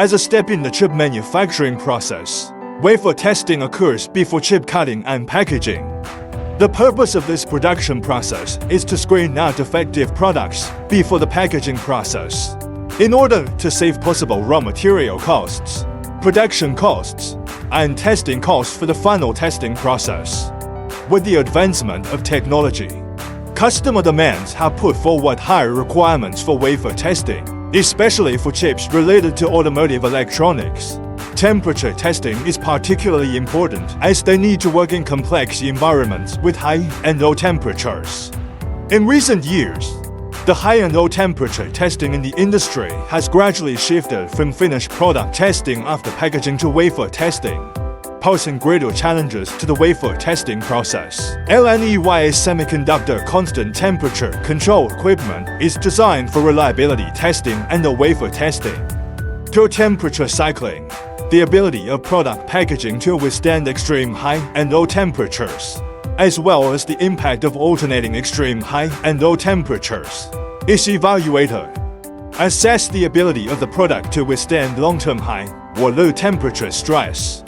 As a step in the chip manufacturing process, wafer testing occurs before chip cutting and packaging. The purpose of this production process is to screen out defective products before the packaging process, in order to save possible raw material costs, production costs, and testing costs for the final testing process. With the advancement of technology, customer demands have put forward higher requirements for wafer testing, especially for chips related to automotive electronics. Temperature testing is particularly important as they need to work in complex environments with high and low temperatures. In recent years, the high and low temperature testing in the industry has gradually shifted from finished product testing after packaging to wafer testing, posing greater challenges to the wafer testing process. LNEY's semiconductor constant temperature control equipment is designed for reliability testing and the wafer testing. Through temperature cycling, the ability of product packaging to withstand extreme high and low temperatures, as well as the impact of alternating extreme high and low temperatures, is evaluated. Assess the ability of the product to withstand long-term high or low temperature stress.